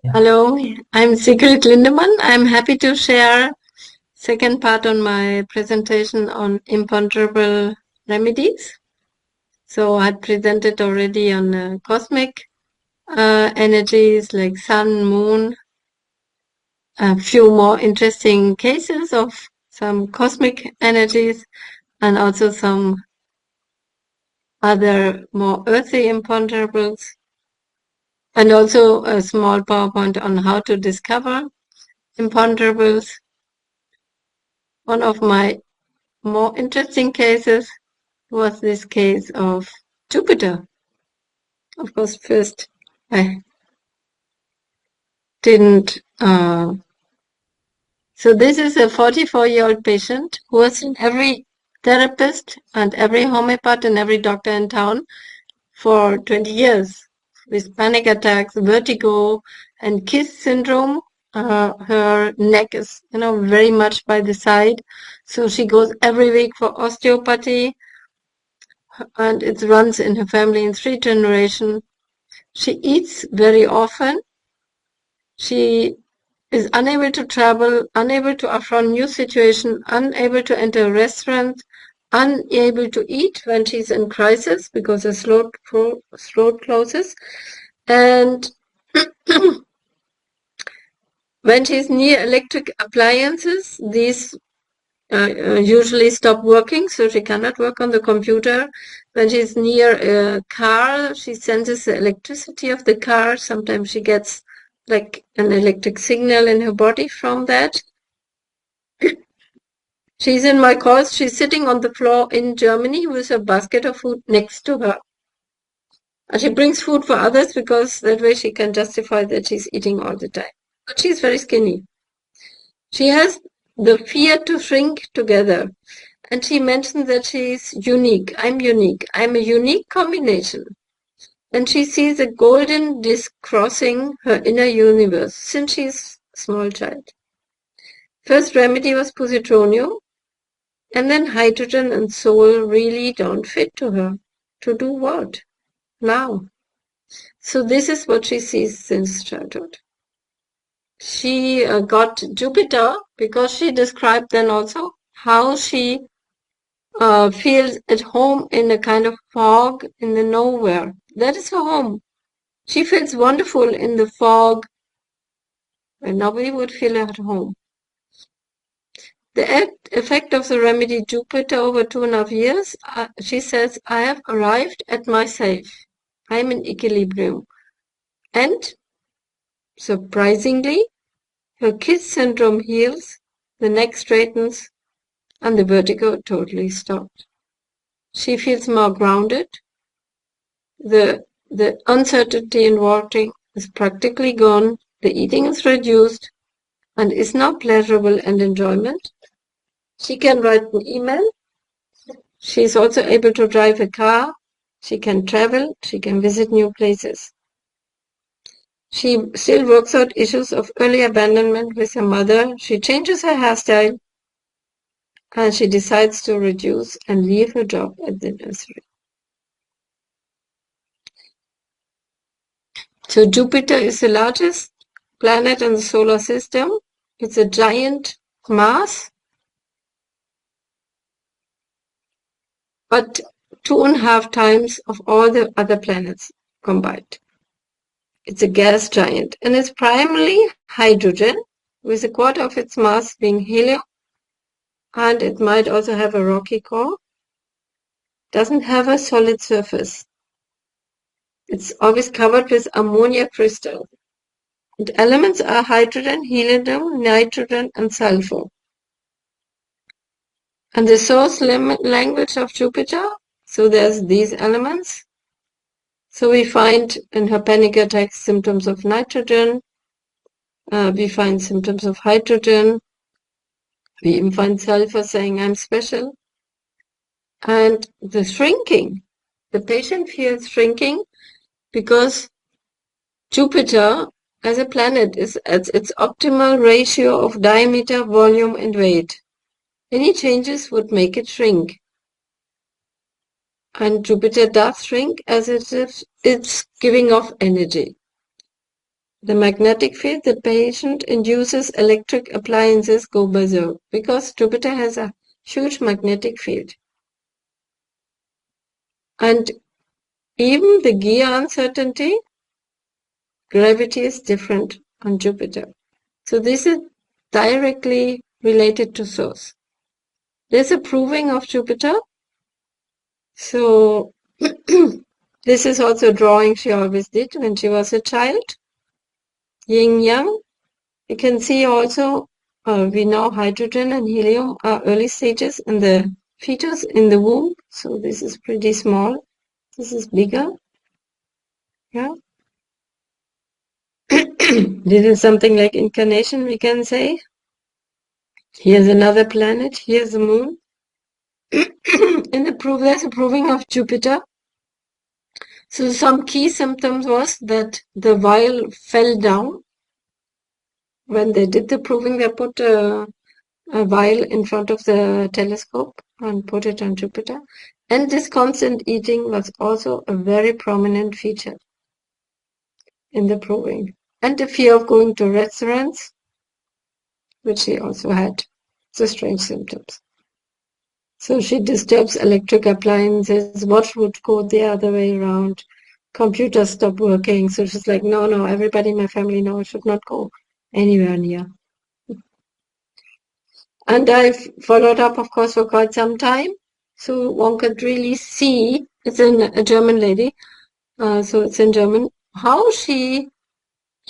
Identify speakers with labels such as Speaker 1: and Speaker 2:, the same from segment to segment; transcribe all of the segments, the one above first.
Speaker 1: Hello, I'm Sigrid Lindemann. I'm happy to share second part on my presentation on imponderable remedies. So I presented already on cosmic energies like sun, moon, a few more interesting cases of some cosmic energies and also some other more earthy imponderables, and also a small PowerPoint on how to discover imponderables. One of my more interesting cases was this case of Jupiter. Of course, first I didn't. So this is a 44-year-old patient who has seen every therapist and every homeopath and every doctor in town for 20 years with panic attacks, vertigo, and kiss syndrome. Her neck is, very much by the side. So she goes every week for osteopathy, and it runs in her family in 3 generations. She eats very often. She is unable to travel, unable to affront new situations, unable to enter restaurants, unable to eat when she's in crisis because her throat closes. And when she's near electric appliances, these usually stop working, so she cannot work on the computer. When she's near a car, she senses the electricity of the car. Sometimes she gets like an electric signal in her body from that. She's in my course. She's sitting on the floor in Germany with a basket of food next to her. And she brings food for others because that way she can justify that she's eating all the time. But she's very skinny. She has the fear to shrink together. And she mentioned that she's unique. I'm unique. I'm a unique combination. And she sees a golden disc crossing her inner universe since she's a small child. First remedy was positronium, and then hydrogen and soul really don't fit to her. To do what? Now. So this is what she sees since childhood. She got Jupiter because she described then also how she feels at home in a kind of fog in the nowhere. That is her home. She feels wonderful in the fog where nobody would feel at home. The effect of the remedy Jupiter over 2.5 years, she says, I have arrived at myself. I'm in equilibrium. And surprisingly, her kiss syndrome heals, the neck straightens, and the vertigo totally stopped. She feels more grounded. The uncertainty in walking is practically gone. The eating is reduced and is now pleasurable and enjoyment. She can write an email. She is also able to drive a car. She can travel. She can visit new places. She still works out issues of early abandonment with her mother. She changes her hairstyle and she decides to reduce and leave her job at the nursery. So Jupiter is the largest planet in the solar system. It's a giant mass, but 2.5 times of all the other planets combined. It's a gas giant, and it's primarily hydrogen, with a quarter of its mass being helium, and it might also have a rocky core. Doesn't have a solid surface. It's always covered with ammonia crystal. And elements are hydrogen, helium, nitrogen, and sulfur. And the source language of Jupiter, so there's these elements. So we find in her panic attacks symptoms of nitrogen. We find symptoms of hydrogen. We even find sulfur saying, I'm special. And the shrinking, the patient feels shrinking because Jupiter as a planet is at its optimal ratio of diameter, volume, and weight. Any changes would make it shrink. And Jupiter does shrink as it's giving off energy. the magnetic field, the patient induces electric appliances go berserk because Jupiter has a huge magnetic field. And even the gear uncertainty, gravity is different on Jupiter. So this is directly related to source. There's a proving of Jupiter. So this is also a drawing she always did when she was a child. Yin Yang. You can see also we know hydrogen and helium are early stages in the fetus in the womb. So this is pretty small. This is bigger. Yeah. This is something like incarnation, we can say. Here's another planet. Here's the moon. In the proof, there's a proving of Jupiter. So some key symptoms was that the vial fell down. When they did the proving, they put a vial in front of the telescope and put it on Jupiter. And this constant eating was also a very prominent feature in the proving. And the fear of going to restaurants, which she also had. The strange symptoms. So she disturbs electric appliances. Watch would go the other way around. Computers stop working. So she's like, no, everybody in my family, no, I should not go anywhere near. And I've followed up, of course, for quite some time. So one could really see, it's a German lady, so it's in German, how she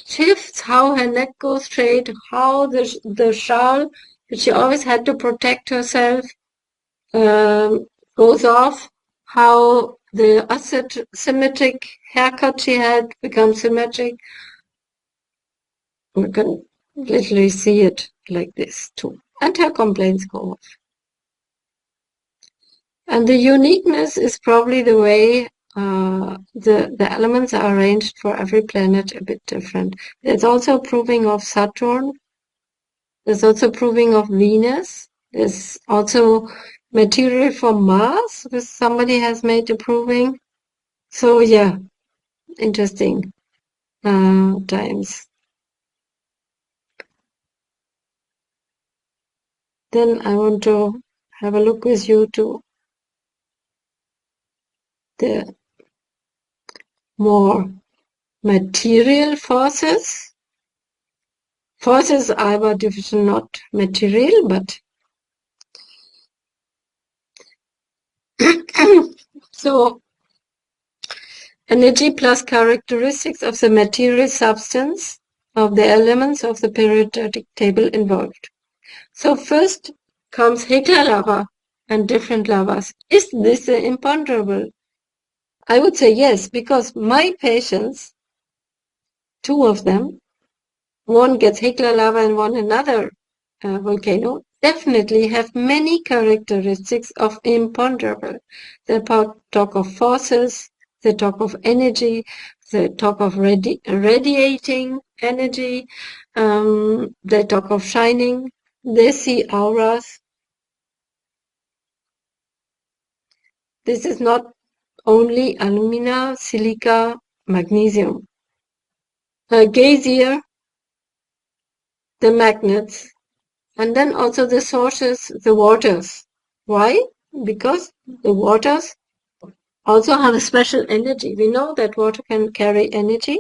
Speaker 1: shifts, how her neck goes straight, how the shawl, which she always had to protect herself, goes off, how the asymmetric haircut she had becomes symmetric. You can literally see it like this too. And her complaints go off. And the uniqueness is probably the way the elements are arranged for every planet a bit different. There's also proving of Saturn. There's also proving of Venus. There's also material for Mars, which somebody has made a proving. So yeah, interesting times. Then I want to have a look with you to the more material forces. Forces are by definition not material, but so energy plus characteristics of the material substance of the elements of the periodic table involved. So first comes Hekla lava and different lavas. Is this an imponderable? I would say yes, because my patients, two of them, one gets Hekla lava and one another volcano, definitely have many characteristics of imponderable. They talk of forces, they talk of energy, they talk of radiating energy, they talk of shining, they see auras. This is not only alumina, silica, magnesium. Geysir, the magnets, and then also the sources, the waters. Why? Because the waters also have a special energy. We know that water can carry energy.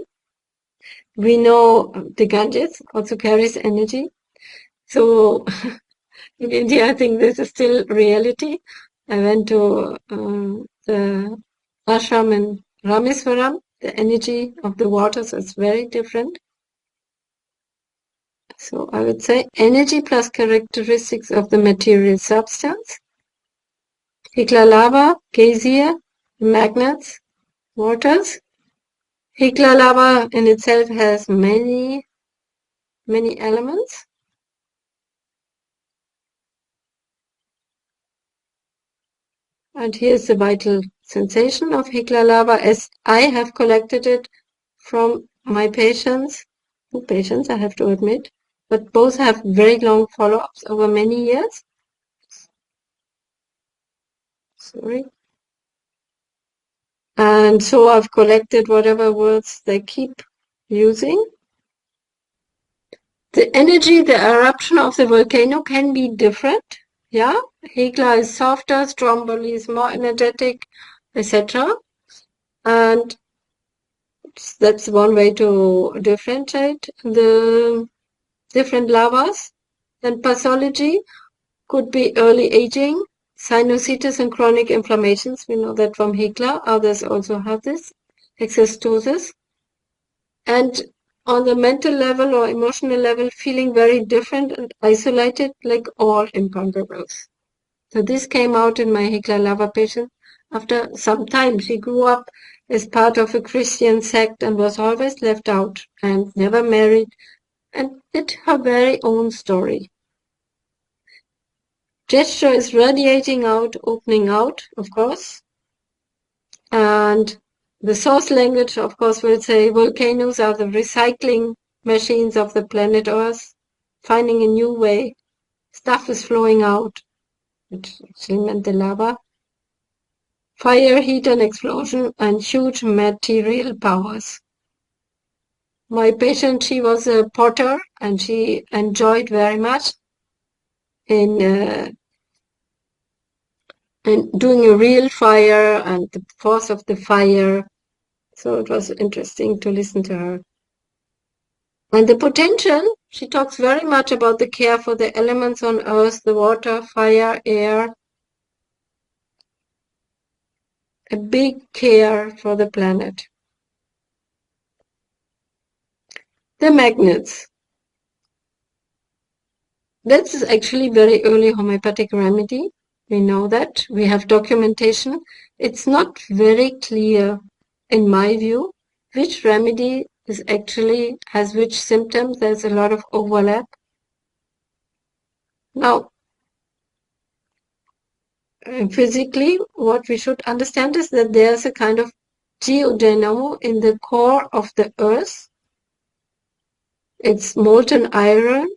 Speaker 1: We know the Ganges also carries energy. So in India, I think this is still reality. I went to the ashram in Rameswaram. The energy of the waters is very different. So I would say energy plus characteristics of the material substance. Hekla lava, geysir, magnets, waters. Hekla lava in itself has many elements. And here's the vital sensation of Hekla lava as I have collected it from my patients, two patients I have to admit, but both have very long follow-ups over many years. Sorry. And so I've collected whatever words they keep using. The energy, the eruption of the volcano can be different. Yeah, Hekla is softer, Stromboli is more energetic, etc. And that's one way to differentiate the different lavas. Then pathology could be early aging, sinusitis and chronic inflammations. We know that from Hekla. Others also have this, exostosis. And on the mental level or emotional level, feeling very different and isolated, like all imponderables. So this came out in my Hekla lava patient after some time. She grew up as part of a Christian sect and was always left out and never married and did her very own story. Gesture is radiating out, opening out, of course. And the source language, of course, will say volcanoes are the recycling machines of the planet Earth, finding a new way. Stuff is flowing out, which actually meant the lava. Fire, heat, and explosion, and huge material powers. My patient, she was a potter, and she enjoyed very much in doing a real fire and the force of the fire. So it was interesting to listen to her. And the potential, she talks very much about the care for the elements on earth, the water, fire, air. A big care for the planet. The magnets. That's actually very early homeopathic remedy. We know that. We have documentation. It's not very clear, in my view, which remedy is actually has which symptoms. There's a lot of overlap. Now, physically, what we should understand is that there's a kind of geodynamo in the core of the earth. It's molten iron.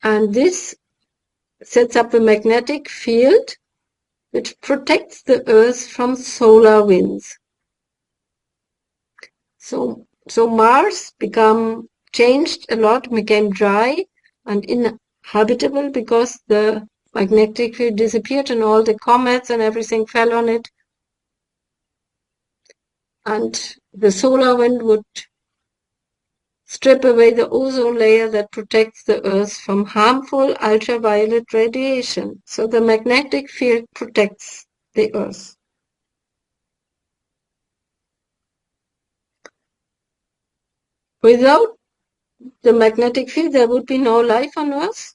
Speaker 1: And this sets up a magnetic field which protects the earth from solar winds. So Mars changed a lot, became dry and inhabitable because the magnetic field disappeared and all the comets and everything fell on it. And the solar wind would strip away the ozone layer that protects the Earth from harmful ultraviolet radiation. So the magnetic field protects the Earth. Without the magnetic field, there would be no life on Earth.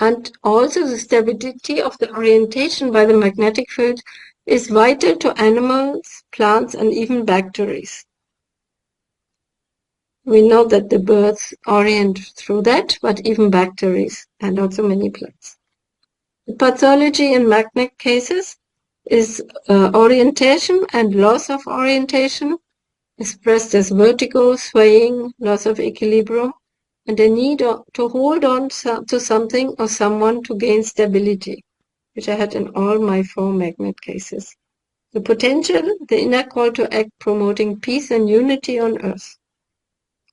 Speaker 1: And also the stability of the orientation by the magnetic field is vital to animals, plants, and even bacteria. We know that the birds orient through that, but even bacteria and also many plants. The pathology in magnet cases is orientation and loss of orientation, expressed as vertigo, swaying, loss of equilibrium, and a need to hold on to something or someone to gain stability, which I had in all my 4 magnet cases. The potential, the inner call to act, promoting peace and unity on Earth.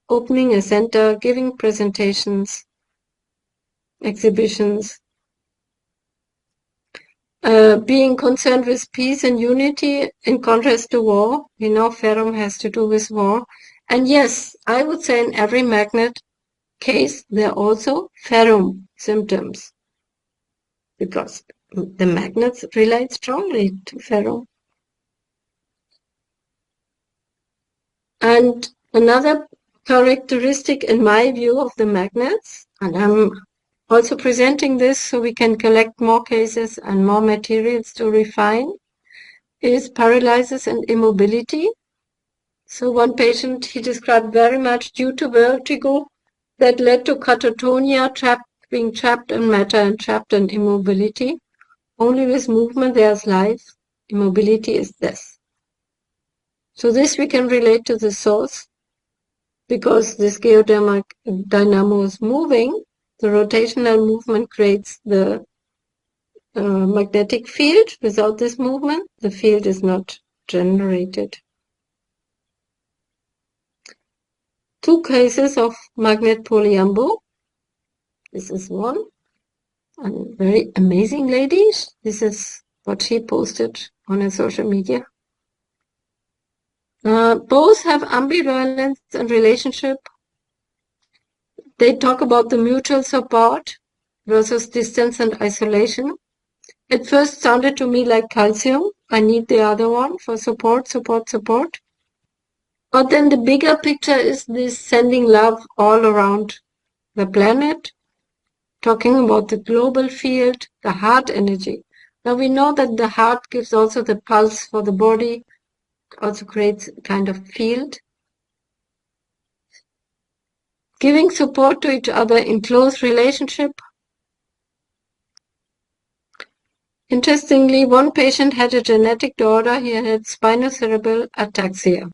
Speaker 1: Opening a center, giving presentations, exhibitions, being concerned with peace and unity in contrast to war. We know ferrum has to do with war. And yes, I would say in every magnet case, there are also ferrum symptoms because the magnets relate strongly to ferrum. And another characteristic in my view of the magnets, and I'm also presenting this so we can collect more cases and more materials to refine, is paralysis and immobility. So one patient, he described very much due to vertigo that led to catatonia, being trapped in matter and trapped in immobility. Only with movement there's life. Immobility is death. So this we can relate to the source. Because this geodynamo is moving, the rotational movement creates the magnetic field. Without this movement, the field is not generated. 2 cases of magnet polyambo. This is one. A very amazing lady. This is what she posted on her social media. Both have ambivalence in relationship. They talk about the mutual support versus distance and isolation. It first sounded to me like calcium. I need the other one for support. But then the bigger picture is this sending love all around the planet, talking about the global field, the heart energy. Now we know that the heart gives also the pulse for the body, also creates a kind of field. Giving support to each other in close relationship. Interestingly, one patient had a genetic disorder. He had spinocerebellar ataxia.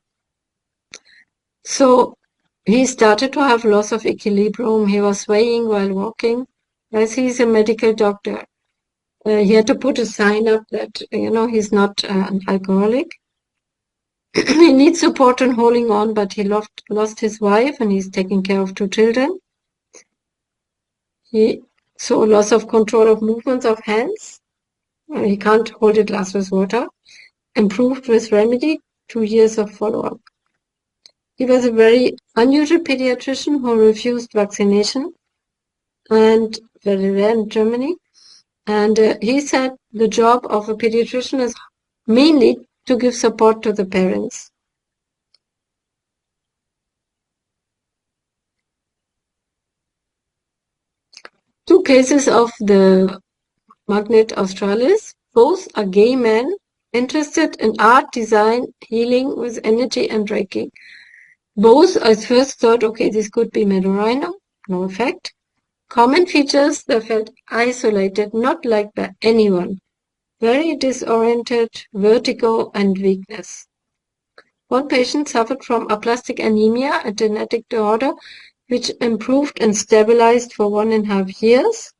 Speaker 1: So he started to have loss of equilibrium. He was swaying while walking. As he's a medical doctor, he had to put a sign up that, he's not an alcoholic. He needs support in holding on, but he lost his wife and he's taking care of 2 children. He saw loss of control of movements of hands. He can't hold a glass with water. Improved with remedy, 2 years of follow-up. He was a very unusual pediatrician who refused vaccination and very rare in Germany. And he said the job of a pediatrician is mainly to give support to the parents. Two cases of the Magnet Australis. Both are gay men interested in art, design, healing with energy and Reiki. Both, I first thought, okay, this could be Medorrhino, no effect. Common features, they felt isolated, not liked by anyone. Very disoriented, vertigo, and weakness. One patient suffered from aplastic anemia, a genetic disorder, which improved and stabilized for 1.5 years.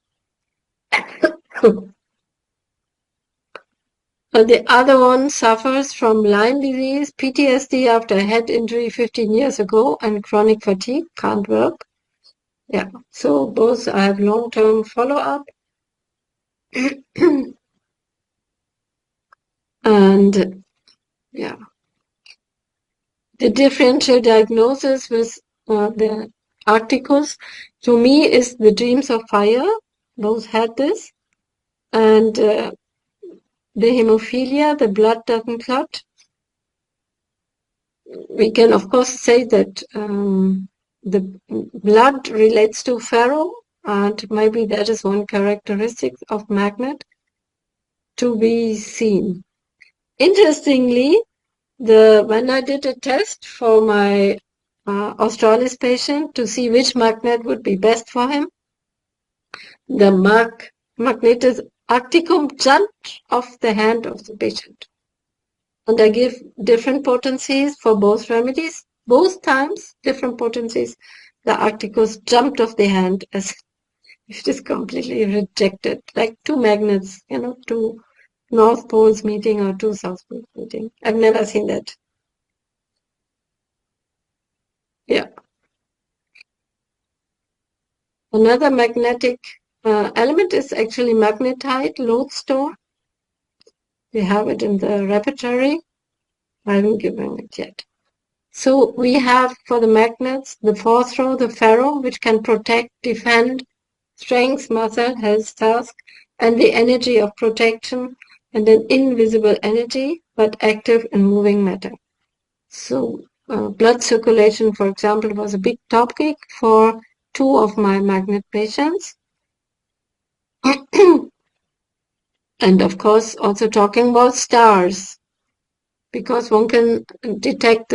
Speaker 1: The other one suffers from Lyme disease, PTSD after a head injury 15 years ago, and chronic fatigue, can't work. Yeah, so both I have long-term follow-up. And yeah, the differential diagnosis with the Arcticus, to me, is the dreams of fire. Both had this. And the hemophilia, the blood doesn't clot. We can, of course, say that the blood relates to ferro, and maybe that is one characteristic of magnet to be seen. Interestingly, when I did a test for my Australis patient to see which magnet would be best for him, the magnetis arcticum jumped off the hand of the patient. And I give different potencies for both remedies. Both times, different potencies. The Arcticus jumped off the hand as if it is completely rejected, like 2 magnets, 2 North Poles meeting or 2 South Poles meeting. I've never seen that. Yeah. Another magnetic element is actually magnetite, lodestone. We have it in the repertory. I haven't given it yet. So we have for the magnets, the 4th row, the ferro, which can protect, defend, strength, muscle, health, task, and the energy of protection, and an invisible energy, but active and moving matter. So blood circulation, for example, was a big topic for 2 of my magnet patients. And of course, also talking about stars, because one can detect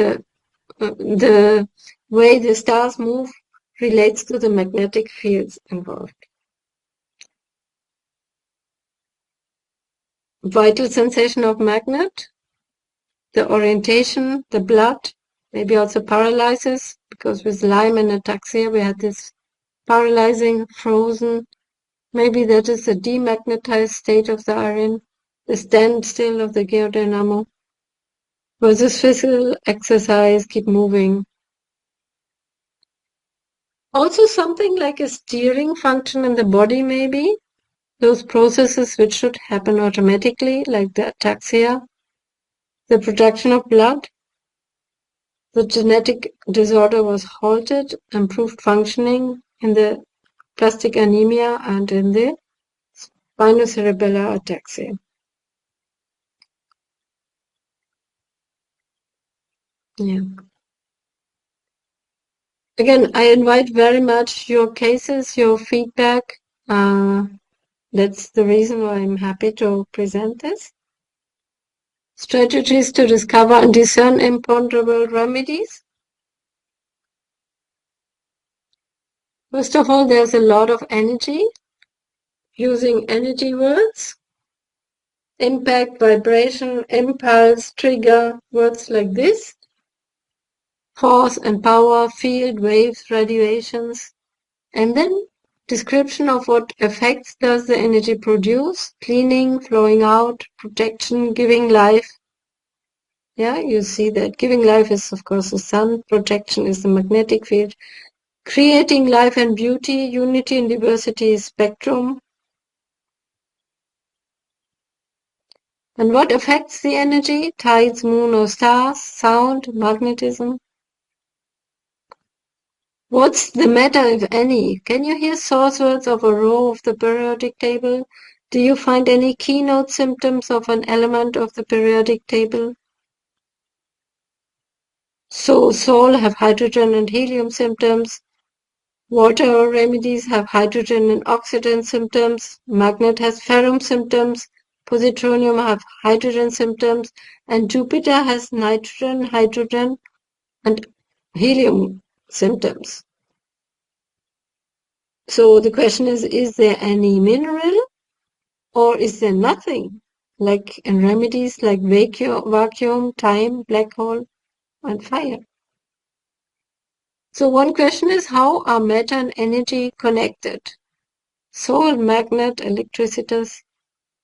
Speaker 1: the way the stars move relates to the magnetic fields involved. Vital sensation of magnet, the orientation, the blood, maybe also paralysis, because with Lyme and ataxia we had this paralyzing, frozen. Maybe that is the demagnetized state of the iron, the standstill of the geodynamo, versus physical exercise, keep moving. Also something like a steering function in the body, maybe. Those processes which should happen automatically, like the ataxia, the production of blood. The genetic disorder was halted, improved functioning in the plastic anemia and in the spinocerebellar ataxia. Yeah. Again, I invite very much your cases, your feedback. That's the reason why I'm happy to present this. Strategies to discover and discern imponderable remedies. First of all, there's a lot of energy. Using energy words. Impact, vibration, impulse, trigger, words like this. Force and power, field, waves, radiations. And then description of what effects does the energy produce, cleaning, flowing out, protection, giving life. Yeah, you see that giving life is, of course, the sun, protection is the magnetic field, creating life and beauty, unity and diversity is spectrum. And what affects the energy? Tides, moon or stars, sound, magnetism. What's the matter, if any? Can you hear source words of a row of the periodic table? Do you find any keynote symptoms of an element of the periodic table? So soul have hydrogen and helium symptoms. Water remedies have hydrogen and oxygen symptoms. Magnet has ferrum symptoms. Positronium have hydrogen symptoms. And Jupiter has nitrogen, hydrogen, and helium symptoms. So the question is there any mineral or is there nothing? Like in remedies like vacuum, time, black hole, and fire. So one question is, how are matter and energy connected? Soul, magnet, electricitas.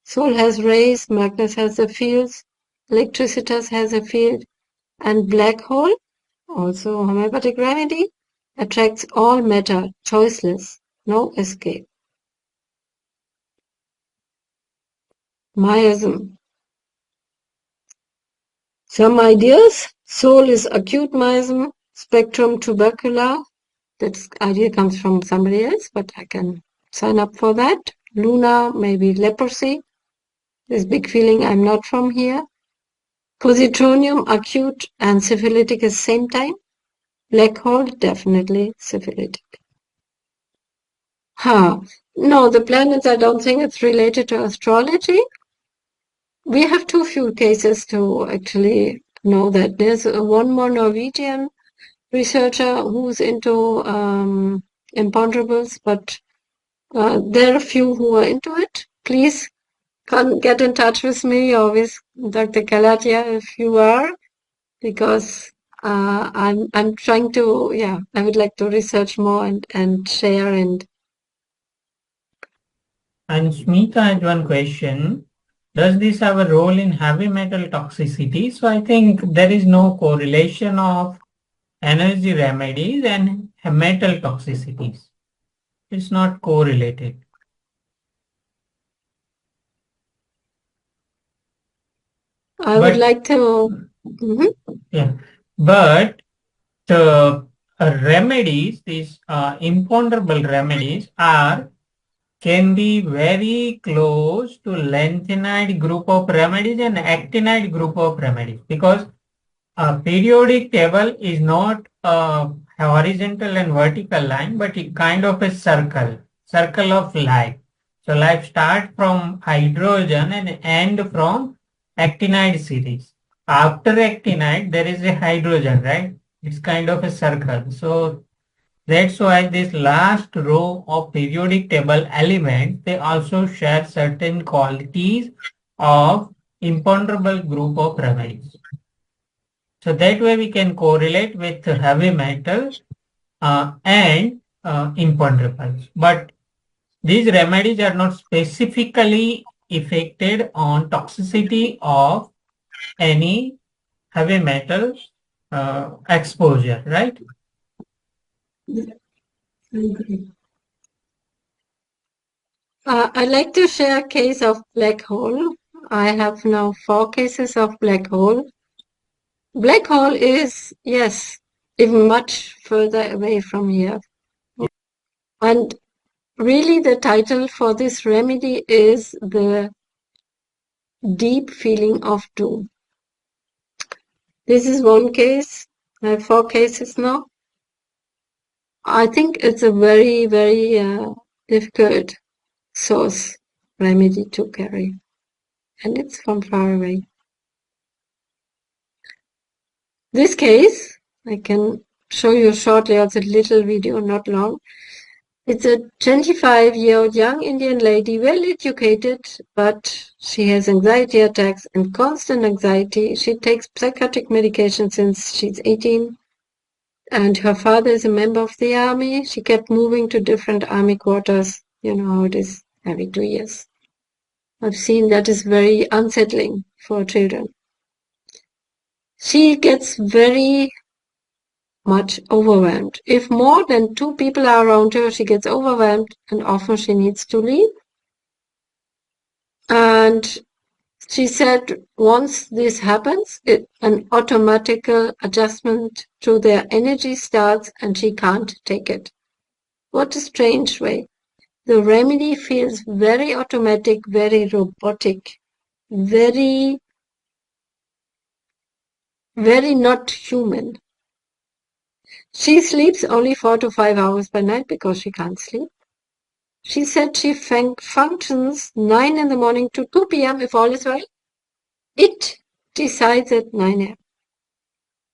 Speaker 1: Soul has rays, magnet has the fields, electricitas has a field, and black hole, also homeopathic remedy, attracts all matter, choiceless, no escape. Miasm. Some ideas. Soul is acute miasm, spectrum tubercular. That idea comes from somebody else, but I can sign up for that. Luna, maybe leprosy. This big feeling I'm not from here. Positronium, acute and syphilitic at the same time. Black hole, definitely syphilitic. No, the planets, I don't think it's related to astrology. We have too few cases to actually know that. There's one more Norwegian researcher who's into imponderables, but there are a few who are into it. Please get in touch with me or with Dr. Kalatia if you are, because I'm trying to, I would like to research more and share. And
Speaker 2: Smita had one question. Does this have a role in heavy metal toxicity? So I think there is no correlation of energy remedies and metal toxicities. It's not correlated.
Speaker 1: I would like to.
Speaker 2: Yeah, but the remedies, these imponderable remedies, can be very close to lanthanide group of remedies and actinide group of remedies, because a periodic table is not a horizontal and vertical line, but it kind of a circle of life. So life starts from hydrogen and end from actinide series. After actinide, there is a hydrogen, right? It's kind of a circle. So that's why this last row of periodic table elements, they also share certain qualities of imponderable group of remedies. So that way we can correlate with heavy metal and imponderables. But these remedies are not specifically affected on toxicity of any heavy metal exposure, right?
Speaker 1: I'd like to share a case of black hole. I have now 4 cases of black hole. Black hole is, yes, even much further away from here. And really the title for this remedy is the deep feeling of doom. This is one case. I have 4 cases now. I think it's a very, very difficult source remedy to carry. And it's from far away. This case, I can show you shortly, also a little video, not long. It's a 25-year-old young Indian lady, well educated, but she has anxiety attacks and constant anxiety. She takes psychotic medication since she's 18. And her father is a member of the army. She kept moving to different army quarters. You know how it is every 2 years. I've seen that is very unsettling for children. She gets very much overwhelmed. If more than 2 people are around her, she gets overwhelmed and often she needs to leave. And she said once this happens, an automatic adjustment to their energy starts and she can't take it. What a strange way. The remedy feels very automatic, very robotic, very, very not human. She sleeps only 4 to 5 hours per night because she can't sleep. She said she functions 9 in the morning to 2 p.m. if all is well. It decides at 9 a.m.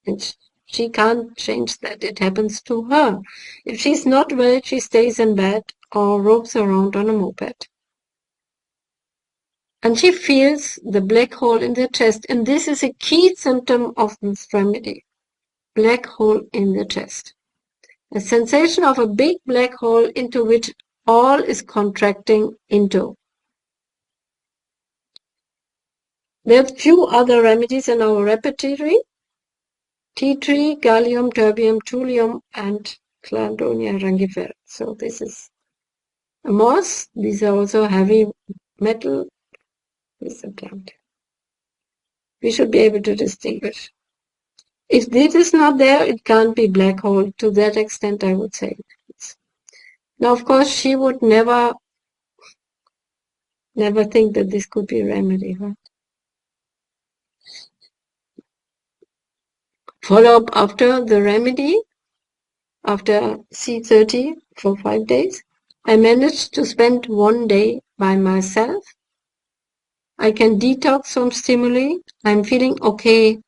Speaker 1: And she can't change that. It happens to her. If she's not well, she stays in bed or ropes around on a moped. And she feels the black hole in the chest. And this is a key symptom of this remedy. Black hole in the chest. A sensation of a big black hole into which all is contracting into. There are few other remedies in our repertory. Tea tree, gallium, terbium, thulium, and Cladonia rangifera. So this is a moss. These are also heavy metal. This is a plant. We should be able to distinguish. If this is not there, it can't be black hole. To that extent, I would say. Now, of course, she would never think that this could be a remedy, right? Follow up after the remedy, after C30 for 5 days. I managed to spend 1 day by myself. I can detox from stimuli. I'm feeling okay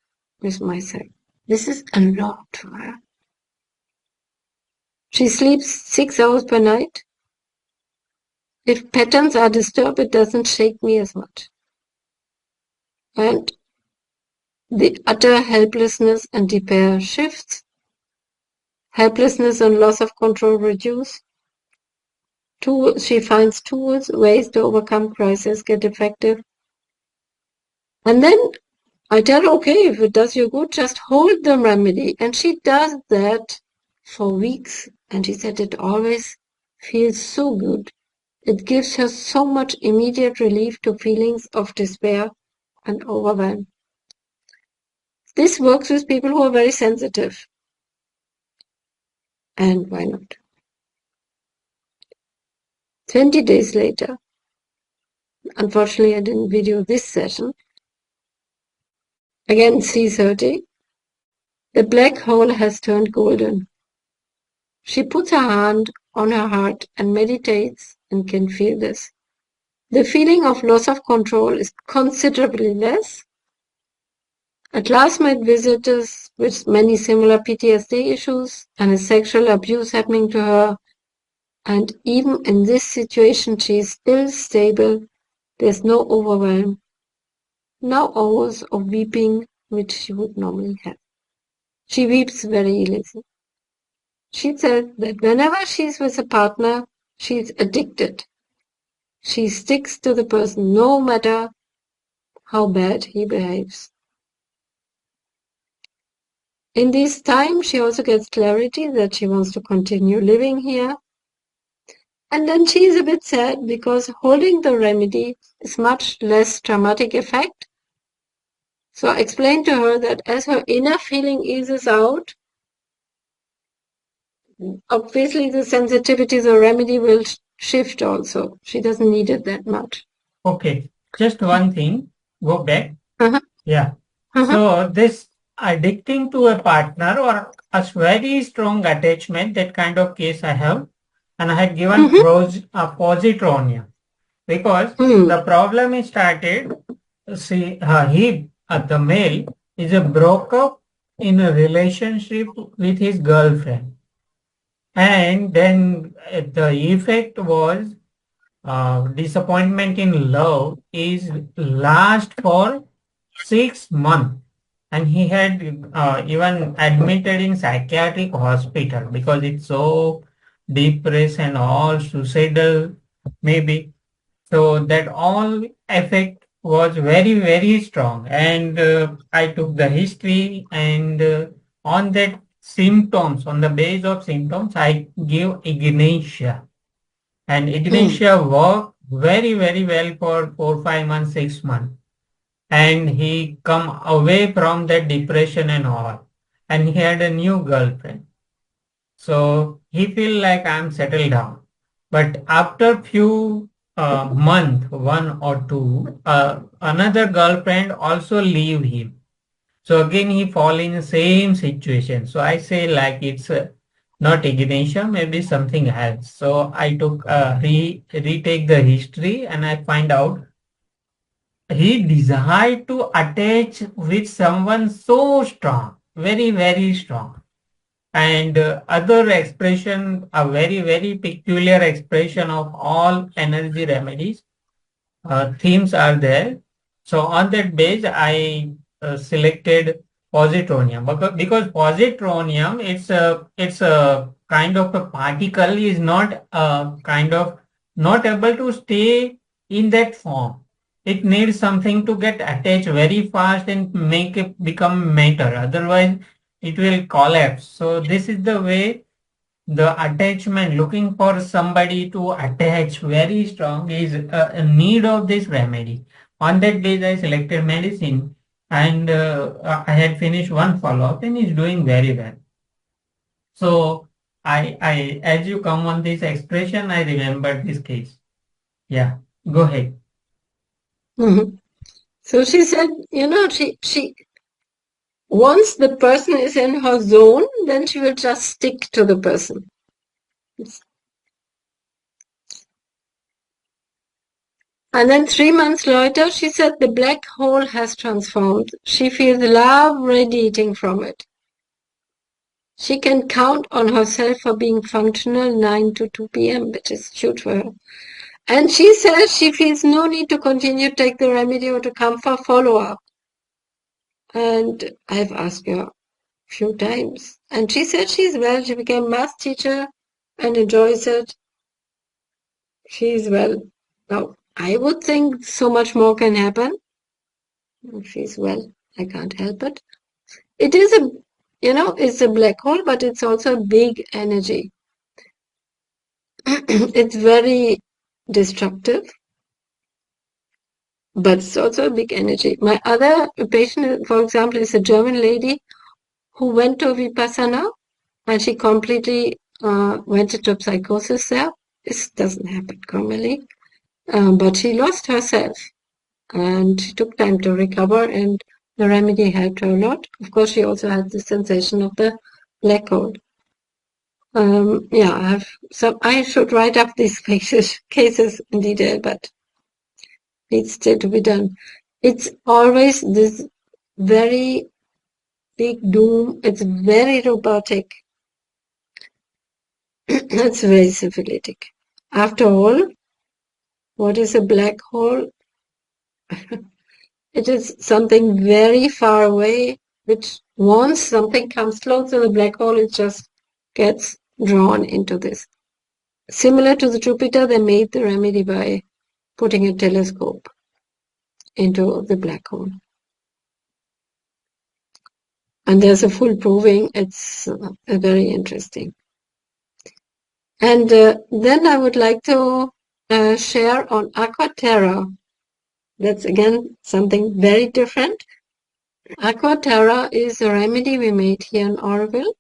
Speaker 1: with myself. This is a lot for her. She sleeps 6 hours per night. If patterns are disturbed, it doesn't shake me as much. And the utter helplessness and despair shifts. Helplessness and loss of control reduce. She finds tools, ways to overcome crisis, get effective. And then I tell her, okay, if it does you good, just hold the remedy. And she does that for weeks. And she said it always feels so good. It gives her so much immediate relief to feelings of despair and overwhelm. This works with people who are very sensitive. And why not? 20 days later, unfortunately I didn't video this session, again C30, the black hole has turned golden. She puts her hand on her heart and meditates and can feel this. The feeling of loss of control is considerably less. At last met visitors with many similar PTSD issues and a sexual abuse happening to her. And even in this situation, she is still stable. There's no overwhelm. No hours of weeping, which she would normally have. She weeps very easily. She said that whenever she's with a partner, she's addicted. She sticks to the person no matter how bad he behaves. In this time, she also gets clarity that she wants to continue living here. And then she is a bit sad because holding the remedy is much less traumatic effect. So I explained to her that as her inner feeling eases out, obviously the sensitivity to the remedy will shift also. She doesn't need it that much.
Speaker 2: Okay, just one thing, go back.
Speaker 1: Uh-huh.
Speaker 2: Yeah.
Speaker 1: Uh-huh.
Speaker 2: So this addicting to a partner or a very strong attachment, that kind of case I have, and I had given
Speaker 1: Mm-hmm.
Speaker 2: positronia because
Speaker 1: Mm.
Speaker 2: the problem is started. See, the male, is a broke up in a relationship with his girlfriend, and then the effect was disappointment in love is last for 6 months, and he had even admitted in psychiatric hospital because it's so depressed and all suicidal maybe. So that all effect was very very strong, and I took the history, and on that symptoms, on the base of symptoms, I give ignatia, and
Speaker 1: Mm.
Speaker 2: ignatia worked very very well for 4 5 months 6 months, and he come away from that depression and all, and he had a new girlfriend, so he feel like I'm settled down. But after few month, 1 or 2, another girlfriend also leave him, so again he fall in the same situation. So I say like it's not ignition, maybe something else. So I took retake the history, and I find out he desired to attach with someone so strong, very, very strong. And other expression, a very, very peculiar expression of all energy remedies, themes are there. So on that base, I selected positronium, because positronium, it's a kind of a particle, is not kind of not able to stay in that form. It needs something to get attached very fast and make it become matter. Otherwise, it will collapse. So this is the way the attachment, looking for somebody to attach very strong, is a need of this remedy. On that base, I selected medicine, and I had finished one follow-up, and is doing very well. So as you come on this expression, I remembered this case. Yeah, go ahead.
Speaker 1: Mm-hmm. So she said, she once the person is in her zone, then she will just stick to the person. And then 3 months later, she said the black hole has transformed. She feels love radiating from it. She can count on herself for being functional 9 to 2 p.m., which is huge for her. And she says she feels no need to continue to take the remedy or to come for follow-up. And I've asked her a few times. And she said she's well. She became math teacher and enjoys it. She's well. Now, I would think so much more can happen. If she's well, I can't help it. It is it's a black hole, but it's also a big energy. It's very destructive, but it's also a big energy. My other patient, for example, is a German lady who went to Vipassana, and she completely went into psychosis there. This doesn't happen commonly, but she lost herself, and she took time to recover, and the remedy helped her a lot. Of course, she also had the sensation of the black hole. Yeah, I should write up these cases in detail, but needs still to be done. It's always this very big doom. It's very robotic. It's very syphilitic. After all, what is a black hole? It is something very far away, which once something comes close to the black hole, it just gets drawn into this. Similar to the Jupiter, they made the remedy by putting a telescope into the black hole. And there's a full proving. It's very interesting. And then I would like to share on Aqua Terra. That's again something very different. Aqua Terra is a remedy we made here in Oroville.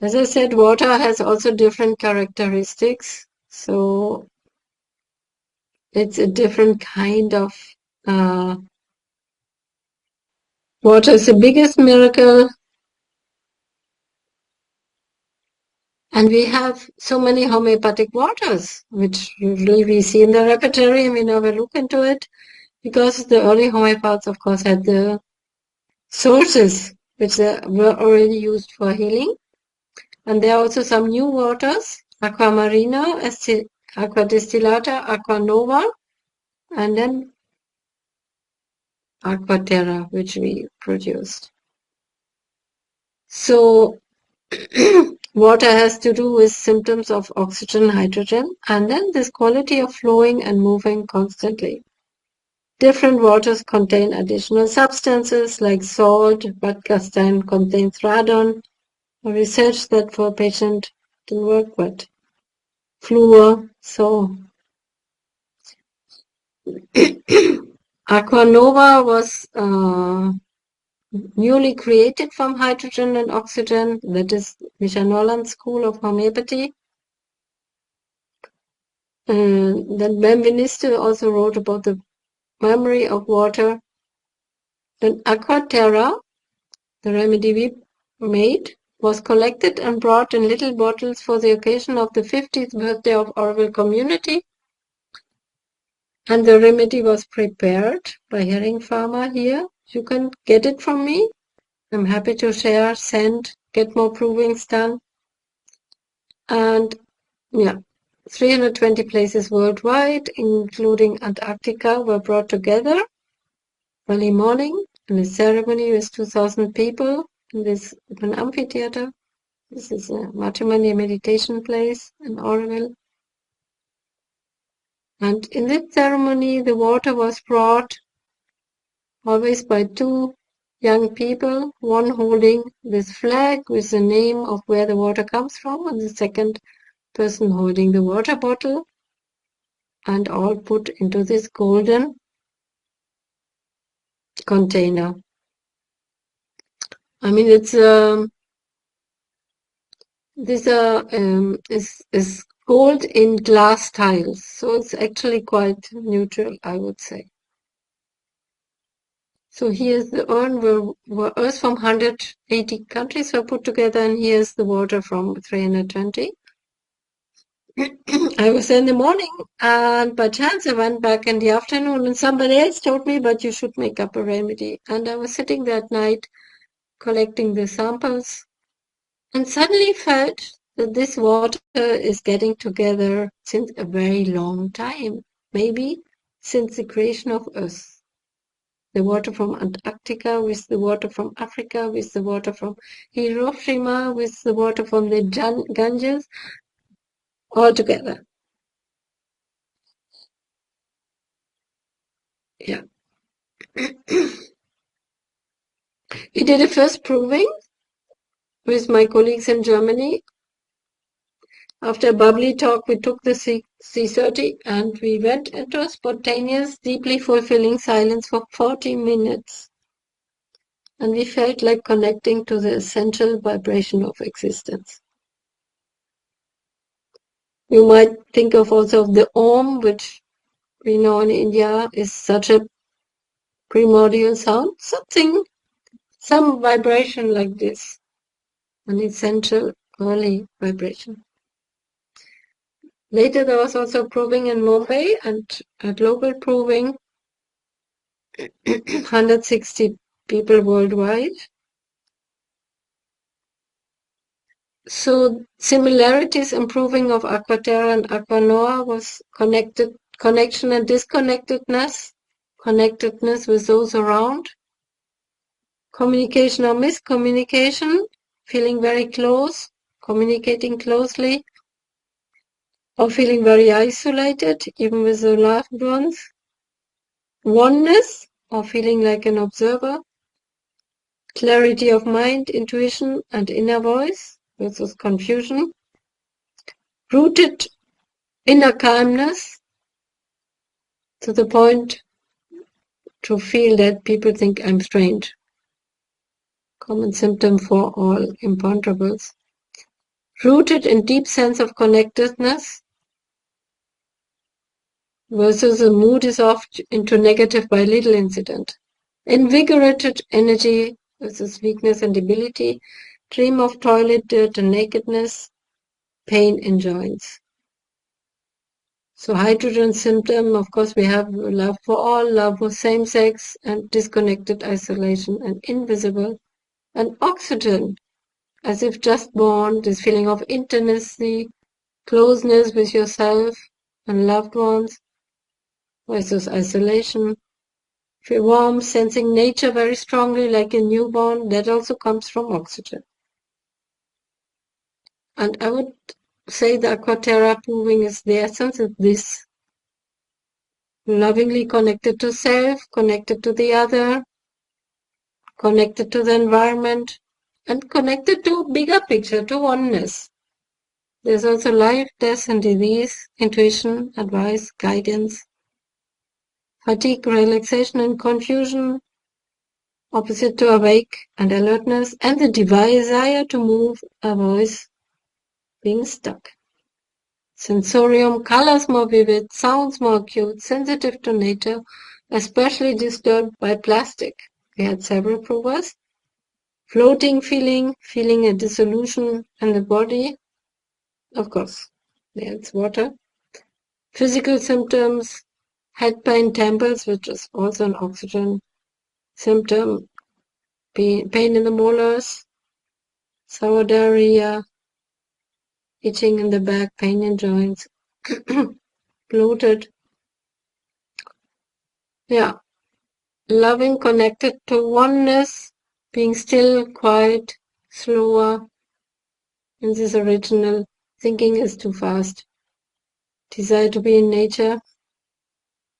Speaker 1: As I said, water has also different characteristics. So it's a different kind of water. Is the biggest miracle. And we have so many homeopathic waters, which usually we see in the repertory and we never look into it, because the early homeopaths, of course, had the sources which were already used for healing. And there are also some new waters, Aqua Marina, Aqua Distillata, Aqua Nova, and then Aqua Terra, which we produced. So water has to do with symptoms of oxygen, hydrogen, and then this quality of flowing and moving constantly. Different waters contain additional substances like salt, Badgastein contains radon. Research that for a patient didn't work, but fluor. So Aqua Nova was newly created from hydrogen and oxygen. That is Misha Nolan's school of homeopathy. And then Benveniste also wrote about the memory of water. Then Aqua Terra, the remedy we made, was collected and brought in little bottles for the occasion of the 50th birthday of Oroville community. And the remedy was prepared by Herring Pharma here. You can get it from me. I'm happy to share, send, get more provings done. And yeah, 320 places worldwide, including Antarctica, were brought together early morning in a ceremony with 2,000 people in this open amphitheater. This is a matrimony meditation place in Oroville. And in this ceremony, the water was brought always by two young people, one holding this flag with the name of where the water comes from, and the second person holding the water bottle, and all put into this golden container. I mean, it's this is gold in glass tiles, so it's actually quite neutral, I would say. So here's the urn where earth from 180 countries were put together, and here's the water from 320. I was there in the morning, and by chance I went back in the afternoon, and somebody else told me, but you should make up a remedy. And I was sitting that night collecting the samples, and suddenly felt that this water is getting together since a very long time, maybe since the creation of Earth. The water from Antarctica with the water from Africa, with the water from Hiroshima, with the water from the Ganges, all together. Yeah. We did a first proving with my colleagues in Germany. After a bubbly talk, we took the C30 and we went into a spontaneous, deeply fulfilling silence for 40 minutes. And we felt like connecting to the essential vibration of existence. You might think of also the Om, which we know in India is such a primordial sound, some vibration like this, an essential early vibration. Later there was also proving in Mumbai and a global proving, 160 people worldwide. So similarities improving of Aqua Terra and Aqua Noa was connection and disconnectedness, connectedness with those around, communication or miscommunication, feeling very close, communicating closely, or feeling very isolated, even with the loved ones, oneness, or feeling like an observer, clarity of mind, intuition, and inner voice versus confusion, rooted inner calmness to the point to feel that people think I'm strange. Common symptom for all imponderables. Rooted in deep sense of connectedness versus a mood is off into negative by little incident. Invigorated energy versus weakness and debility. Dream of toilet dirt and nakedness. Pain in joints. So hydrogen symptom, of course, we have love for all, love for same sex, and disconnected isolation and invisible. And oxygen, as if just born, this feeling of intimacy, closeness with yourself and loved ones, versus isolation. Feel warm, sensing nature very strongly like a newborn, that also comes from oxygen. And I would say the Aqua terra proving is the essence of this. Lovingly connected to self, connected to the other, connected to the environment, and connected to a bigger picture, to oneness. There's also life, death, and disease, intuition, advice, guidance, fatigue, relaxation, and confusion, opposite to awake and alertness, and the desire to move, a voice being stuck. Sensorium, colors more vivid, sounds more acute, sensitive to nature, especially disturbed by plastic. We had several provers. Floating feeling a dissolution in the body. Of course, it's water. Physical symptoms, head pain, temples, which is also an oxygen symptom, pain in the molars, sour diarrhea, itching in the back, pain in joints, bloated. Yeah, loving, connected to oneness, being still, quiet, slower. In this original, thinking is too fast. Desire to be in nature,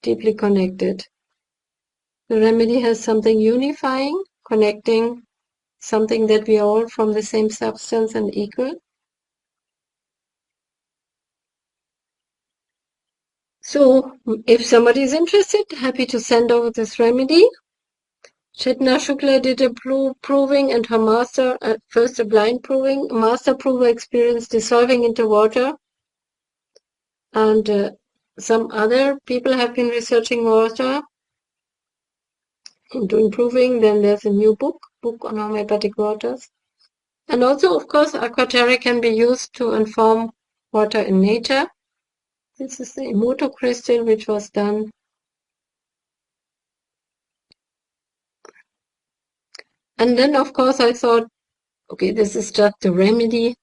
Speaker 1: deeply connected. The remedy has something unifying, connecting, something that we are all from the same substance and equal. So, if somebody is interested, happy to send over this remedy. Chetna Shukla did a proving, and her master, first a blind proving, master prover experienced dissolving into water, and some other people have been researching water into improving. Then there's a new book on homeopathic waters. And also, of course, Aqua terra can be used to inform water in nature. This is the Emoto crystal, which was done. And then, of course, I thought, okay, this is just a remedy.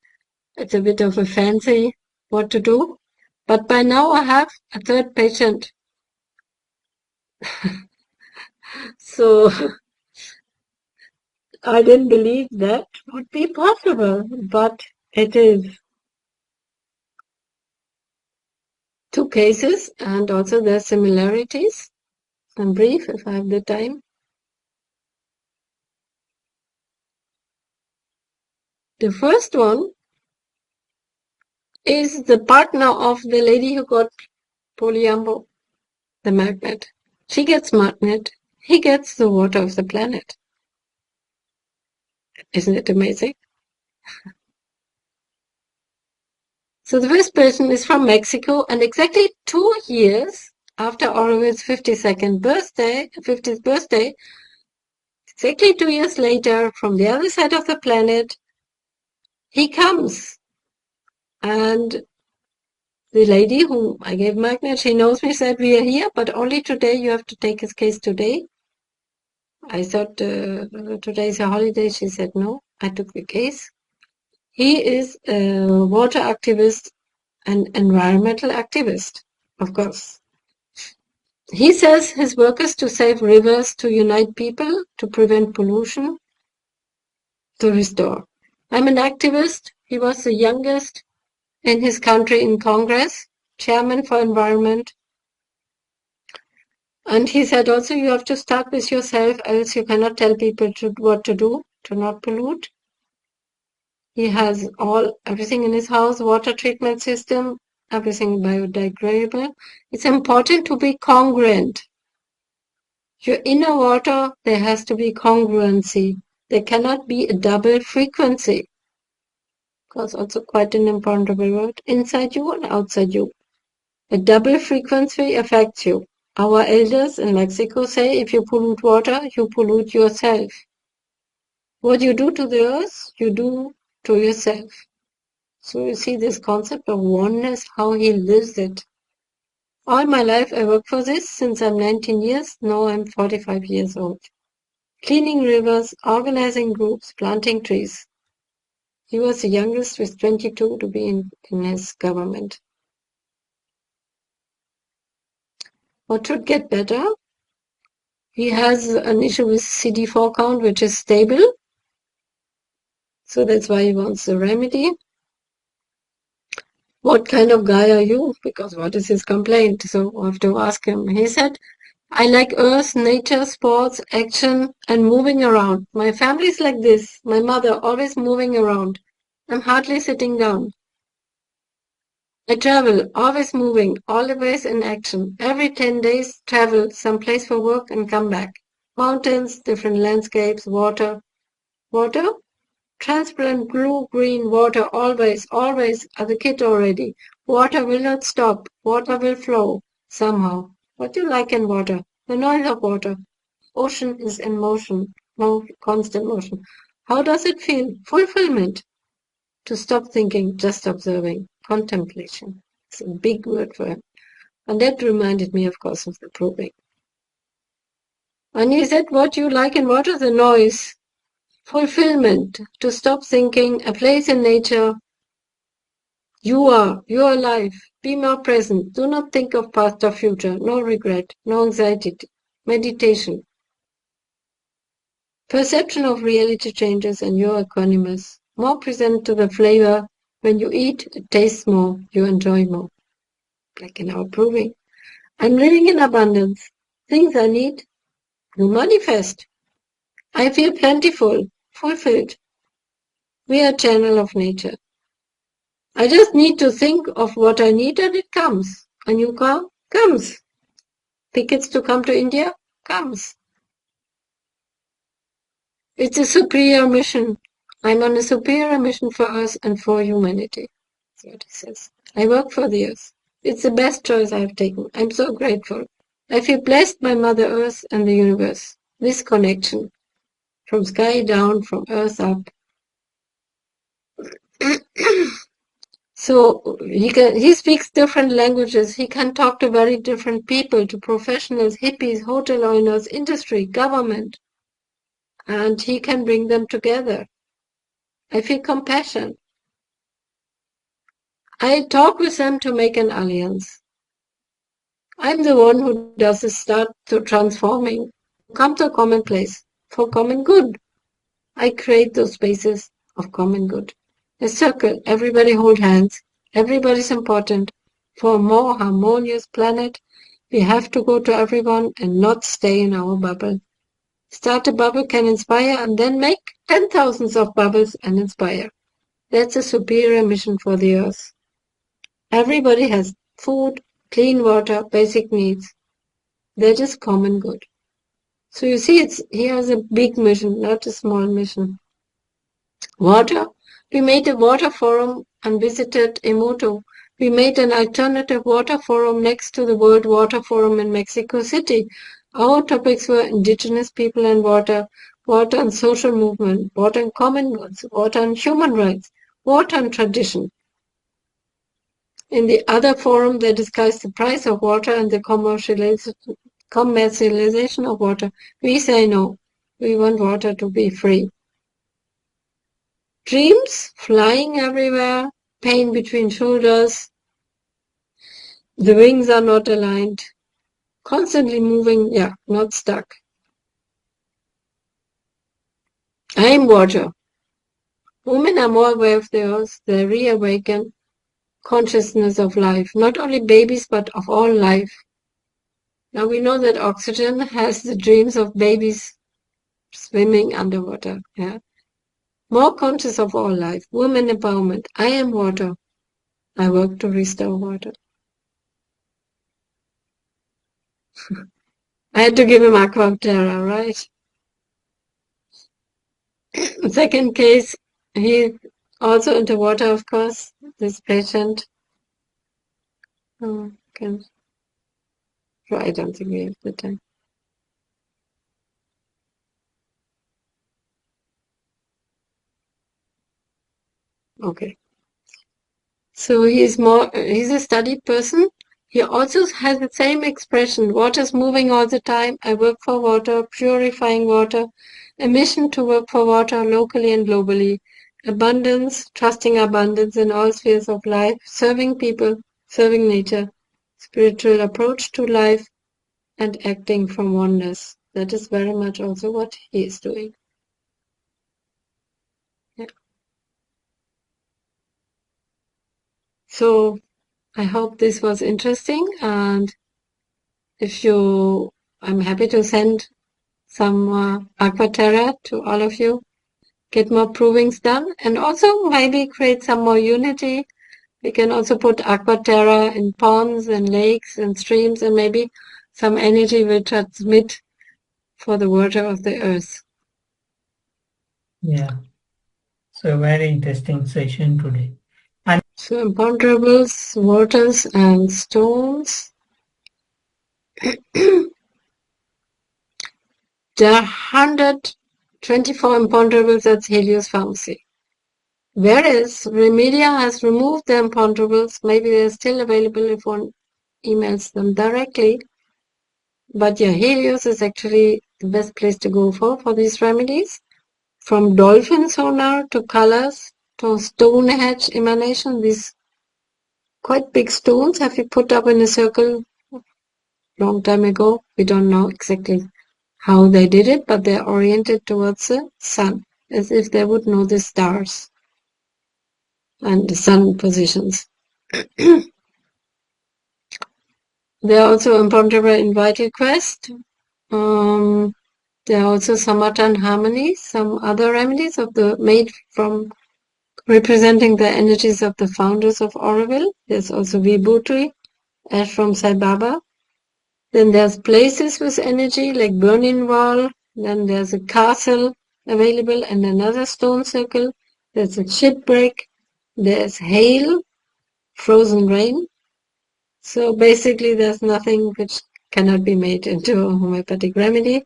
Speaker 1: It's a bit of a fancy what to do. But by now I have a third patient. So I didn't believe that would be possible, but it is. Two cases, and also their similarities. I'm brief if I have the time. The first one is the partner of the lady who got polyambo, the magnet. She gets magnet, he gets the water of the planet. Isn't it amazing? So the first person is from Mexico, and exactly 2 years after Orwell's 50th birthday, exactly 2 years later, from the other side of the planet, he comes. And the lady whom I gave magnet, she knows me, said, we are here, but only today. You have to take his case today. I thought today is a holiday. She said no. I took the case. He is a water activist and environmental activist, of course. He says his work is to save rivers, to unite people, to prevent pollution, to restore. I'm an activist. He was the youngest in his country in Congress, chairman for environment. And he said also you have to start with yourself, else you cannot tell people what to do, to not pollute. He has everything in his house, water treatment system, everything biodegradable. It's important to be congruent. Your inner water, there has to be congruency. There cannot be a double frequency. Because also quite an imponderable word, inside you and outside you. A double frequency affects you. Our elders in Mexico say if you pollute water, you pollute yourself. What you do to the earth, you do to yourself. So you see this concept of oneness, how he lives it. All my life I work for this since I'm 19 years, now I'm 45 years old. Cleaning rivers, organizing groups, planting trees. He was the youngest with 22 to be in his government. What should get better? He has an issue with CD4 count, which is stable. So that's why he wants the remedy. What kind of guy are you? Because what is his complaint? So I have to ask him. He said, I like earth, nature, sports, action, and moving around. My family's like this. My mother always moving around. I'm hardly sitting down. I travel, always moving, always in action. Every 10 days, travel someplace for work and come back. Mountains, different landscapes, water. Water? Transparent blue-green water, always, always, as a kid already. Water will not stop. Water will flow, somehow. What do you like in water? The noise of water. Ocean is in motion, constant motion. How does it feel? Fulfillment. To stop thinking, just observing. Contemplation. It's a big word for him. And that reminded me, of course, of the probing. And he said, what you like in water? The noise. Fulfillment. To stop thinking, a place in nature. You are alive. Be more present. Do not think of past or future. No regret. No anxiety. Meditation. Perception of reality changes and you're equanimous. More present to the flavor. When you eat, it tastes more. You enjoy more. Like in our proving. I'm living in abundance. Things I need, you manifest. I feel plentiful, fulfilled. We are a channel of nature. I just need to think of what I need and it comes. A new car comes. Tickets to come to India comes. It's a superior mission. I'm on a superior mission for us and for humanity. That's what he says. I work for the earth. It's the best choice I've taken. I'm so grateful. I feel blessed by Mother Earth and the universe. This connection. From sky down, from earth up. So he speaks different languages. He can talk to very different people, to professionals, hippies, hotel owners, industry, government. And he can bring them together. I feel compassion. I talk with them to make an alliance. I'm the one who does the start to transforming. Come to a common place for common good. I create those spaces of common good. A circle, everybody hold hands. Everybody's important. For a more harmonious planet, we have to go to everyone and not stay in our bubble. Start a bubble can inspire and then make 10,000s of bubbles and inspire. That's a superior mission for the earth. Everybody has food, clean water, basic needs. That is common good. So you see, he has a big mission, not a small mission. Water. We made a water forum and visited Emoto. We made an alternative water forum next to the World Water Forum in Mexico City. Our topics were indigenous people and water, water and social movement, water and common goods, water and human rights, water and tradition. In the other forum, they discussed the price of water and the commercialization of water. We say no. We want water to be free. Dreams, flying everywhere, pain between shoulders, the wings are not aligned, constantly moving, not stuck. I am water. Women are more aware of the earth, they reawaken consciousness of life, not only babies, but of all life. Now we know that oxygen has the dreams of babies swimming underwater. Yeah. More conscious of all life. Women empowerment. I am water. I work to restore water. I had to give him Aqua terra, right? Second case, he also into water, of course, this patient. Oh, can, I don't think we have the time. Okay. So he's a studied person. He also has the same expression. Water's moving all the time. I work for water, purifying water, a mission to work for water locally and globally. Abundance, trusting abundance in all spheres of life, serving people, serving nature, spiritual approach to life, and acting from oneness. That is very much also what he is doing. Yeah. So I hope this was interesting, and I'm happy to send some Aqua terra to all of you, get more provings done, and also maybe create some more unity. We can also put Aqua terra in ponds and lakes and streams, and maybe some energy will transmit for the water of the earth.
Speaker 2: Yeah. So very interesting session today.
Speaker 1: So imponderables, waters, and stones. There are 124 imponderables at Helios Pharmacy. Whereas Remedia has removed the imponderables, maybe they're still available if one emails them directly. But yeah, Helios is actually the best place to go for these remedies. From dolphin sonar to colors to stone hedge emanation, these quite big stones have been put up in a circle long time ago. We don't know exactly how they did it, but they're oriented towards the sun, as if they would know the stars and the sun positions. There are also imponderable in Vital Quest. There are also Samatha harmonies, some other remedies made from representing the energies of the founders of Auroville. There's also Vibhuti, ash from Sai Baba. Then there's places with energy like Burning Wall. Then there's a castle available and another stone circle. There's a shipwreck. There's hail, frozen rain. So basically there's nothing which cannot be made into a homeopathic remedy.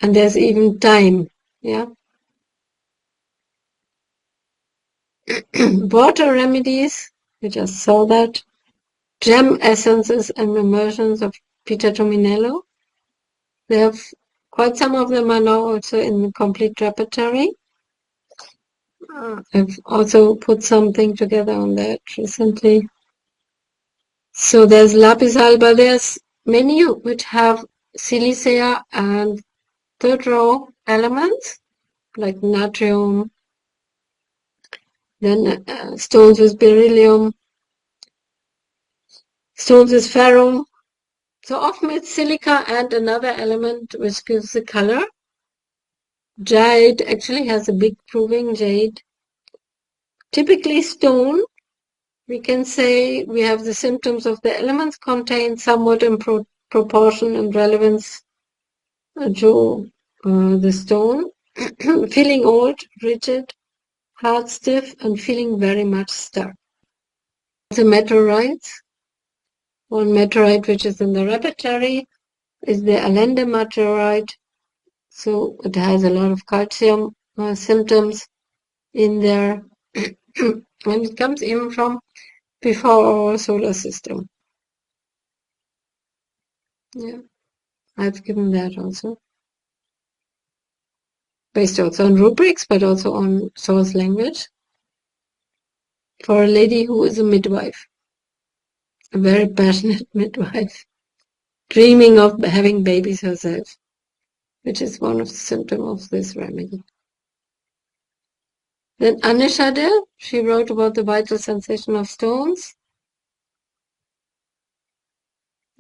Speaker 1: And there's even time. Yeah. Water remedies, we just saw that. Gem essences and immersions of Peter Tominello. They have quite some of them are now also in the complete repertory. I've also put something together on that recently. So there's lapis alba. There's many which have silicea and third row elements like natrium, then stones with beryllium, stones with ferrum. So often it's silica and another element which gives the color. Jade actually has a big proving jade. Typically stone, we can say we have the symptoms of the elements contained somewhat in proportion and relevance to the stone. Feeling old, rigid, hard, stiff, and feeling very much stuck. The meteorites. One meteorite which is in the repertory is the Allende meteorite. So it has a lot of calcium symptoms in there. And it comes even from before our solar system. Yeah, I've given that also. Based also on rubrics, but also on source language. For a lady who is a midwife. A very passionate midwife. Dreaming of having babies herself. Which is one of the symptoms of this remedy. Then Anishade, she wrote about the vital sensation of stones.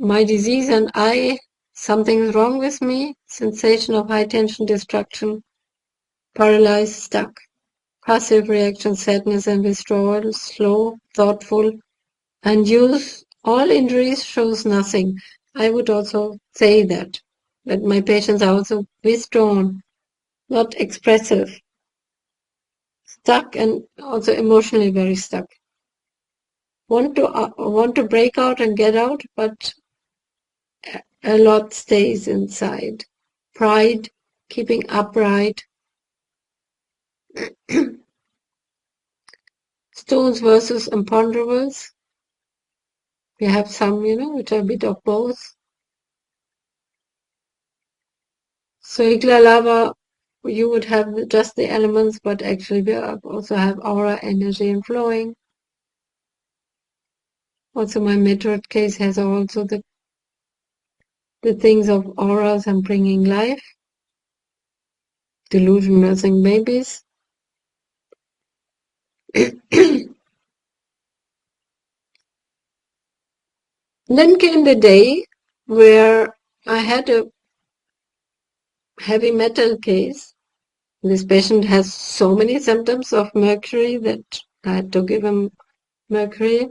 Speaker 1: My disease and I, something's wrong with me, sensation of high tension destruction, paralyzed, stuck, passive reaction, sadness and withdrawal, slow, thoughtful, and use all injuries shows nothing. I would also say that my patients are also withdrawn, not expressive, stuck and also emotionally very stuck. Want to break out and get out, but a lot stays inside. Pride, keeping upright. Stones versus imponderables. We have some, which are a bit of both. So Hekla lava, you would have just the elements, but actually we also have aura, energy, and flowing. Also, my meteorite case has also the things of auras and bringing life. Delusion nursing babies. Then came the day where I had a heavy metal case. This patient has so many symptoms of mercury that I had to give him mercury.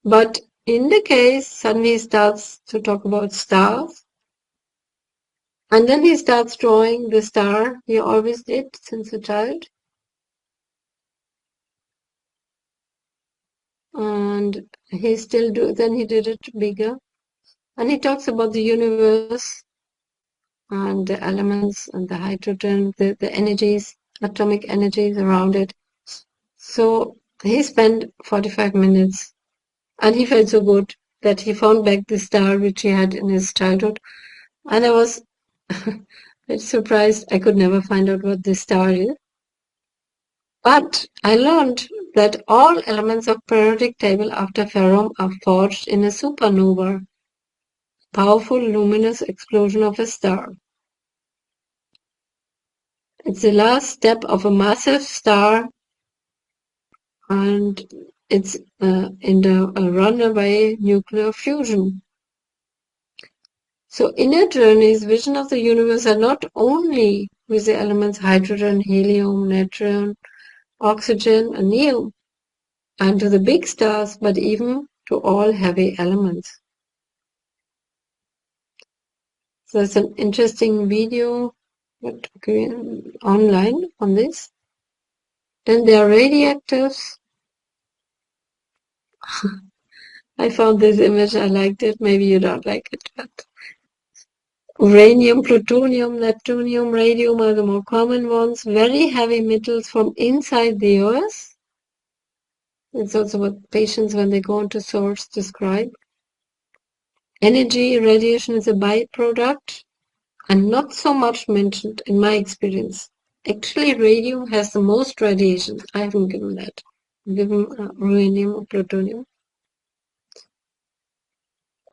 Speaker 1: But in the case, suddenly he starts to talk about stars. And then he starts drawing the star he always did since a child. And he still then he did it bigger. And he talks about the universe and the elements and the hydrogen, the energies, atomic energies around it. So he spent 45 minutes and he felt so good that he found back the star which he had in his childhood. And I was surprised I could never find out what this star is. But I learned that all elements of periodic table after Ferrum are forged in a supernova, powerful luminous explosion of a star. It's the last step of a massive star, and it's in the runaway nuclear fusion. So inner journeys, vision of the universe are not only with the elements hydrogen, helium, neutron, oxygen, and neon, and to the big stars, but even to all heavy elements. So there's an interesting video online on this. Then there are radioactives. I found this image, I liked it. Maybe you don't like it, but uranium, plutonium, neptunium, radium are the more common ones. Very heavy metals from inside the Earth. It's also what patients, when they go into source, describe. Energy radiation is a byproduct and not so much mentioned in my experience. Actually, radium has the most radiation. I haven't given that. I've given uranium or plutonium.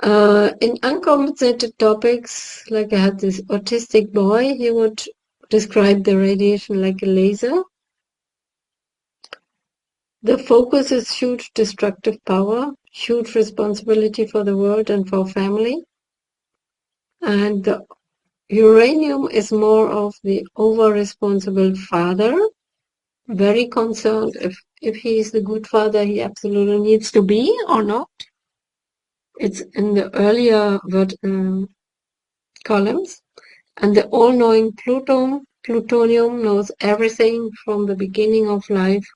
Speaker 1: In uncompensated topics, like I had this autistic boy, he would describe the radiation like a laser. The focus is huge destructive power, huge responsibility for the world and for family. And the uranium is more of the over-responsible father, very concerned if he is the good father he absolutely needs to be or not. It's in the earlier columns. And the all-knowing plutonium knows everything from the beginning of life,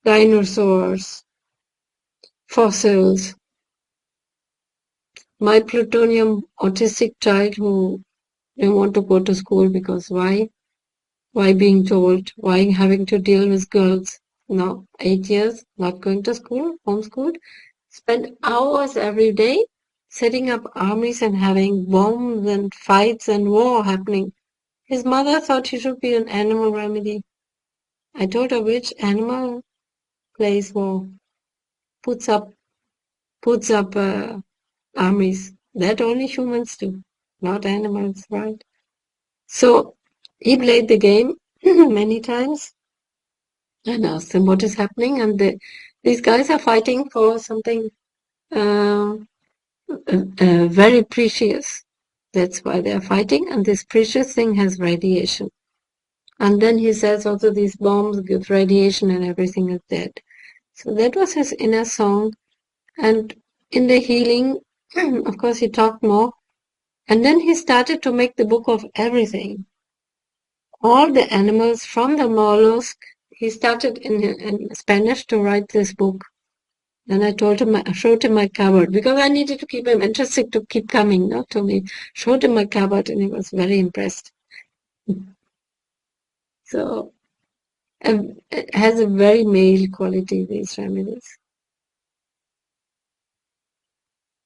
Speaker 1: dinosaurs, fossils. My plutonium autistic child who didn't want to go to school because why? Why being told? Why having to deal with girls? No, 8 years, not going to school, homeschooled. Spend hours every day setting up armies and having bombs and fights and war happening. His mother thought he should be an animal remedy. I told her which animal plays war, puts up armies. That only humans do, not animals, right? So he played the game many times and asked them what is happening, and these guys are fighting for something very precious. That's why they're fighting, and this precious thing has radiation. And then he says also these bombs give radiation and everything is dead. So that was his inner song. And in the healing, of course, he talked more. And then he started to make the book of everything. All the animals from the mollusk. He started in Spanish to write this book. And I showed him my cupboard because I needed to keep him interested to keep coming, not to me. Showed him my cupboard and he was very impressed. So it has a very male quality, these remedies.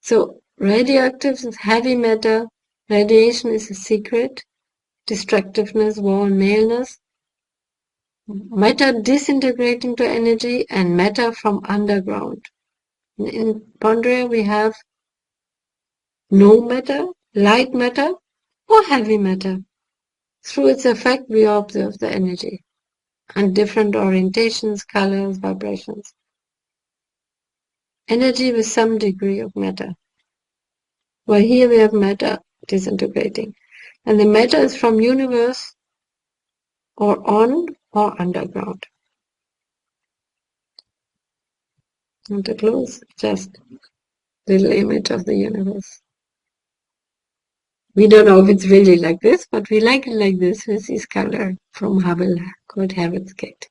Speaker 1: So radioactive is heavy matter, radiation is a secret, destructiveness, war, and maleness, matter disintegrating to energy, and matter from underground. In Pondria we have no matter, light matter, or heavy matter. Through its effect we observe the energy and different orientations, colors, vibrations. Energy with some degree of matter. Well, here we have matter disintegrating. And the matter is from universe or on or underground. And to close, just little image of the universe. We don't know if it's really like this, but we like it like this with this color from Hubble called Heaven's Gate.